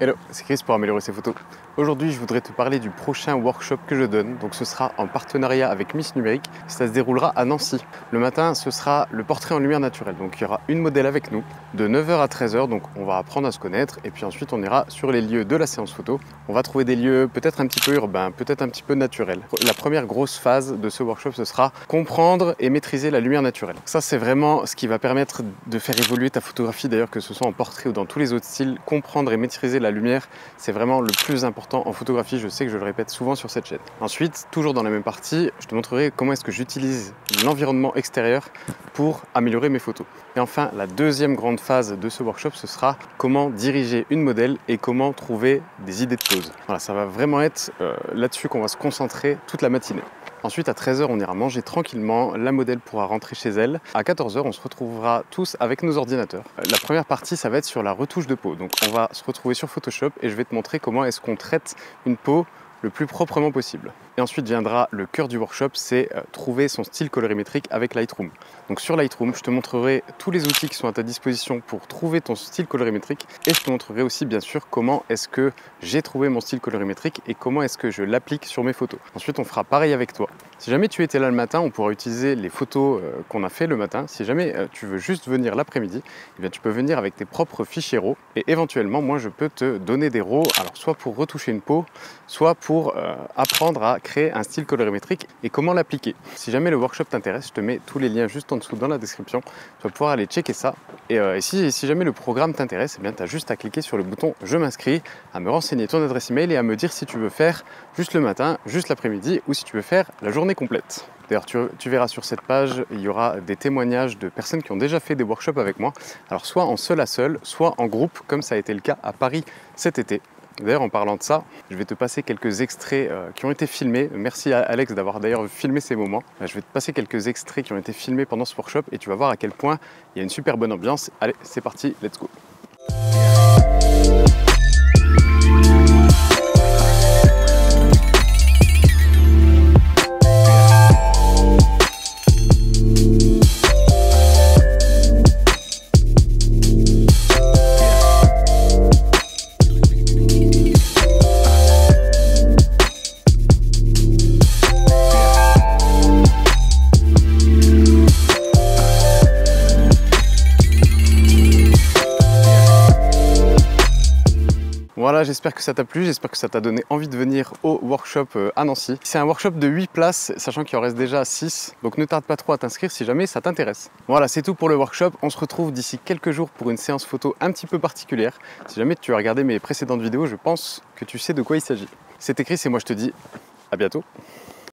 Hello, c'est Chris pour améliorer ses photos. Aujourd'hui, je voudrais te parler du prochain workshop que je donne. Donc ce sera en partenariat avec Miss Numérique. Ça se déroulera à Nancy. Le matin, ce sera le portrait en lumière naturelle. Donc il y aura une modèle avec nous de 9h à 13h. Donc on va apprendre à se connaître et puis ensuite on ira sur les lieux de la séance photo. On va trouver des lieux peut-être un petit peu urbains, peut-être un petit peu naturels. La première grosse phase de ce workshop, ce sera comprendre et maîtriser la lumière naturelle. Ça, c'est vraiment ce qui va permettre de faire évoluer ta photographie, d'ailleurs que ce soit en portrait ou dans tous les autres styles. Comprendre et maîtriser la lumière, c'est vraiment le plus important en photographie, je sais que je le répète souvent sur cette chaîne. Ensuite, toujours dans la même partie, je te montrerai comment est-ce que j'utilise l'environnement extérieur pour améliorer mes photos. Et enfin, la deuxième grande phase de ce workshop, ce sera comment diriger une modèle et comment trouver des idées de pose. Voilà, ça va vraiment être là-dessus qu'on va se concentrer toute la matinée. Ensuite, à 13h, on ira manger tranquillement, la modèle pourra rentrer chez elle. À 14h, on se retrouvera tous avec nos ordinateurs. La première partie, ça va être sur la retouche de peau. Donc on va se retrouver sur Photoshop et je vais te montrer comment est-ce qu'on traite une peau le plus proprement possible. Et ensuite viendra le cœur du workshop, c'est trouver son style colorimétrique avec Lightroom. Donc sur Lightroom, je te montrerai tous les outils qui sont à ta disposition pour trouver ton style colorimétrique et je te montrerai aussi bien sûr comment est-ce que j'ai trouvé mon style colorimétrique et comment est-ce que je l'applique sur mes photos. Ensuite, on fera pareil avec toi. Si jamais tu étais là le matin, on pourra utiliser les photos qu'on a fait le matin. Si jamais tu veux juste venir l'après-midi, eh bien tu peux venir avec tes propres fichiers RAW et éventuellement, moi je peux te donner des RAW, alors soit pour retoucher une peau, soit pour apprendre à créer un style colorimétrique et comment l'appliquer. Si jamais le workshop t'intéresse, je te mets tous les liens juste en dessous dans la description. Tu vas pouvoir aller checker ça. Et si jamais le programme t'intéresse, eh bien tu as juste à cliquer sur le bouton je m'inscris, à me renseigner ton adresse email et à me dire si tu veux faire juste le matin, juste l'après-midi ou si tu veux faire la journée complète. D'ailleurs, tu verras sur cette page, il y aura des témoignages de personnes qui ont déjà fait des workshops avec moi. Alors soit en seul à seul, soit en groupe, comme ça a été le cas à Paris cet été. D'ailleurs, en parlant de ça, je vais te passer quelques extraits qui ont été filmés. Merci à Alex d'avoir d'ailleurs filmé ces moments. Je vais te passer quelques extraits qui ont été filmés pendant ce workshop et tu vas voir à quel point il y a une super bonne ambiance. Allez, c'est parti, let's go! Voilà, j'espère que ça t'a plu, j'espère que ça t'a donné envie de venir au workshop à Nancy. C'est un workshop de 8 places, sachant qu'il en reste déjà 6, donc ne tarde pas trop à t'inscrire si jamais ça t'intéresse. Voilà, c'est tout pour le workshop, on se retrouve d'ici quelques jours pour une séance photo un petit peu particulière. Si jamais tu as regardé mes précédentes vidéos, je pense que tu sais de quoi il s'agit. C'était Chris et moi je te dis à bientôt.